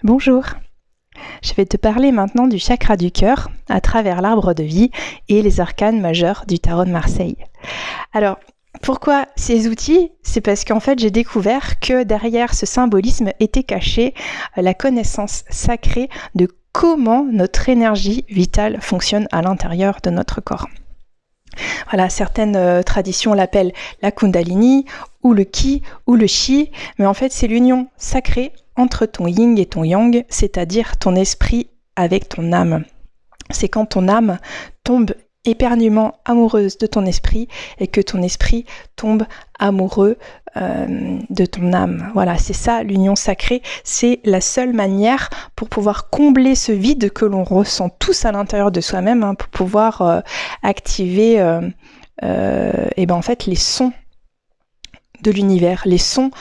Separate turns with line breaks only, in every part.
Bonjour, je vais te parler maintenant du chakra du cœur à travers l'arbre de vie et les arcanes majeurs du tarot de Marseille. Alors, pourquoi ces outils? C'est parce qu'en fait j'ai découvert que derrière ce symbolisme était cachée la connaissance sacrée de comment notre énergie vitale fonctionne à l'intérieur de notre corps. Voilà, certaines traditions l'appellent la Kundalini, ou le Ki, ou le Chi, mais en fait c'est l'union sacrée entre ton yin et ton yang, c'est-à-dire ton esprit avec ton âme. C'est quand ton âme tombe éperdument amoureuse de ton esprit et que ton esprit tombe amoureux de ton âme. Voilà, c'est ça l'union sacrée, c'est la seule manière pour pouvoir combler ce vide que l'on ressent tous à l'intérieur de soi-même, pour pouvoir activer en fait les sons de l'univers, les sons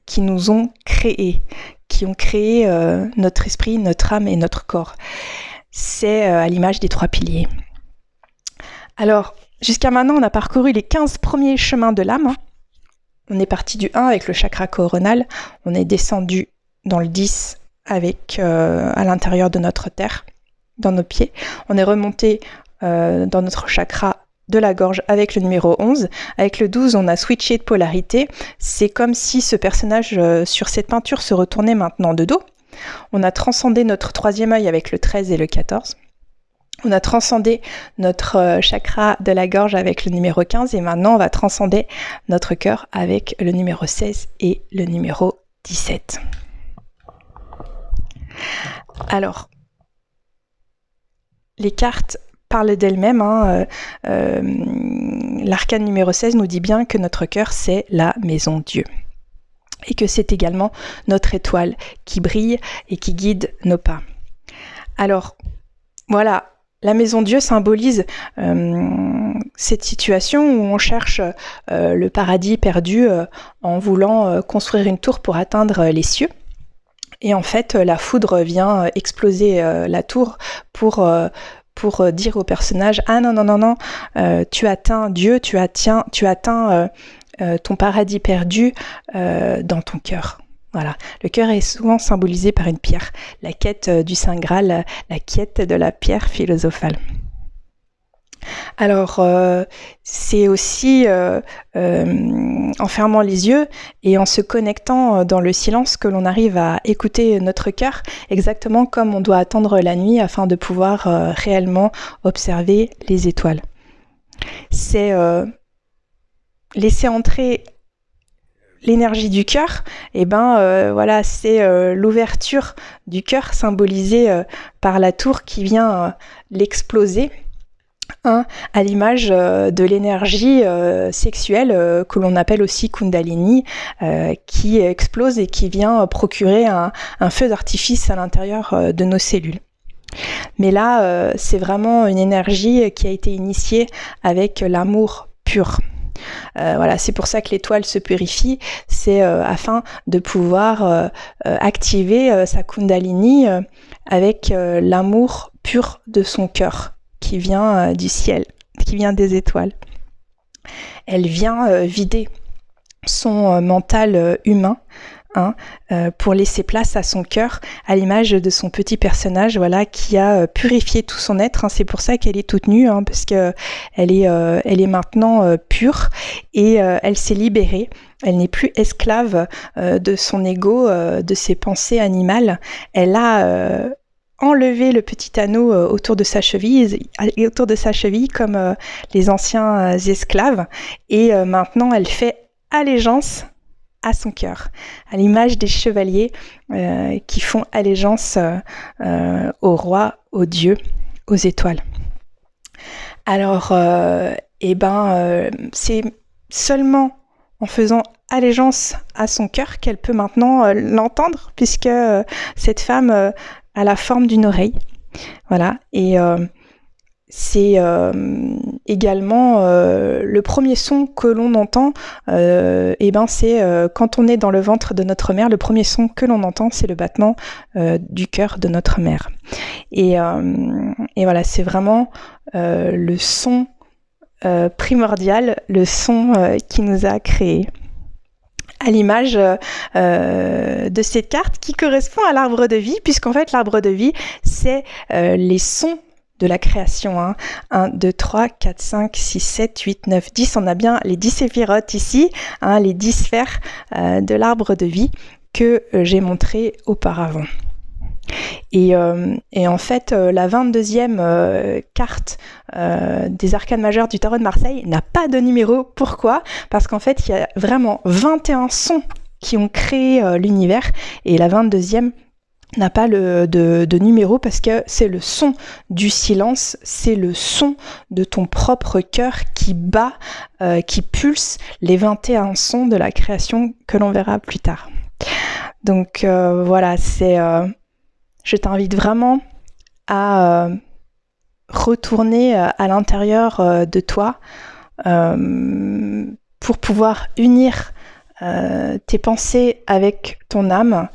qui nous ont créés, qui ont créé notre esprit, notre âme et notre corps. C'est à l'image des 3 piliers. Alors, jusqu'à maintenant, on a parcouru les 15 premiers chemins de l'âme. On est parti du 1 avec le chakra coronal, on est descendu dans le 10 avec à l'intérieur de notre terre, dans nos pieds. On est remonté dans notre chakra de la gorge avec le numéro 11. Avec le 12, on a switché de polarité. C'est comme si ce personnage sur cette peinture se retournait maintenant de dos. On a transcendé notre 3e œil avec le 13 et le 14. On a transcendé notre chakra de la gorge avec le numéro 15 et maintenant on va transcender notre cœur avec le numéro 16 et le numéro 17. Alors, les cartes parlent d'elles-mêmes. L'arcane numéro 16 nous dit bien que notre cœur, c'est la maison Dieu. Et que c'est également notre étoile qui brille et qui guide nos pas. Alors, voilà, la maison Dieu symbolise cette situation où on cherche le paradis perdu en voulant construire une tour pour atteindre les cieux. Et en fait, la foudre vient exploser la tour pour dire au personnage « Ah non, tu atteins Dieu, tu atteins ton paradis perdu dans ton cœur. » Voilà. Le cœur est souvent symbolisé par une pierre, la quête du Saint Graal, la quête de la pierre philosophale. Alors, c'est aussi en fermant les yeux et en se connectant dans le silence que l'on arrive à écouter notre cœur, exactement comme on doit attendre la nuit afin de pouvoir réellement observer les étoiles. C'est laisser entrer l'énergie du cœur, voilà, c'est l'ouverture du cœur symbolisée par la tour qui vient l'exploser, à l'image de l'énergie sexuelle que l'on appelle aussi Kundalini, qui explose et qui vient procurer un feu d'artifice à l'intérieur de nos cellules. Mais là, c'est vraiment une énergie qui a été initiée avec l'amour pur. Voilà, c'est pour ça que l'étoile se purifie, c'est afin de pouvoir activer sa Kundalini avec l'amour pur de son cœur qui vient du ciel, qui vient des étoiles. Elle vient vider son mental humain pour laisser place à son cœur, à l'image de son petit personnage, voilà, qui a purifié tout son être. C'est pour ça qu'elle est toute nue, parce que elle est maintenant pure et elle s'est libérée. Elle n'est plus esclave de son ego, de ses pensées animales. Elle a enlevé le petit anneau autour de sa cheville comme les anciens esclaves. Et maintenant, elle fait allégeance à son cœur, à l'image des chevaliers qui font allégeance au roi, aux dieux, aux étoiles. Alors, c'est seulement en faisant allégeance à son cœur qu'elle peut maintenant l'entendre, puisque cette femme a la forme d'une oreille. Voilà, et c'est également le premier son que l'on entend, c'est quand on est dans le ventre de notre mère, le premier son que l'on entend, c'est le battement du cœur de notre mère. Et voilà, c'est vraiment le son primordial, le son qui nous a créés. à l'image de cette carte qui correspond à l'arbre de vie, puisqu'en fait l'arbre de vie, c'est les sons de la création. 1, 2, 3, 4, 5, 6, 7, 8, 9, 10. On a bien les 10 séphirotes ici, les 10 sphères de l'arbre de vie que j'ai montré auparavant. Et en fait, la 22e carte des arcanes majeures du tarot de Marseille n'a pas de numéro. Pourquoi ? Parce qu'en fait, il y a vraiment 21 sons qui ont créé l'univers, et la 22e n'a pas de numéro parce que c'est le son du silence, c'est le son de ton propre cœur qui bat, qui pulse les 21 sons de la création que l'on verra plus tard. Donc voilà, je t'invite vraiment à retourner à l'intérieur de toi pour pouvoir unir tes pensées avec ton âme,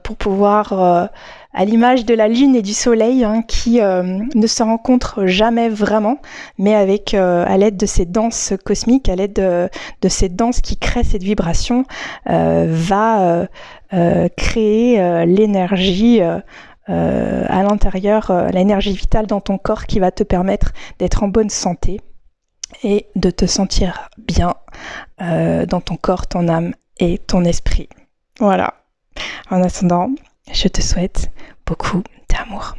pour pouvoir, à l'image de la lune et du soleil, qui ne se rencontrent jamais vraiment, mais avec à l'aide de ces danses cosmiques, à l'aide de ces danses qui créent cette vibration, va créer l'énergie à l'intérieur, l'énergie vitale dans ton corps qui va te permettre d'être en bonne santé et de te sentir bien dans ton corps, ton âme et ton esprit. Voilà. En attendant, je te souhaite beaucoup d'amour.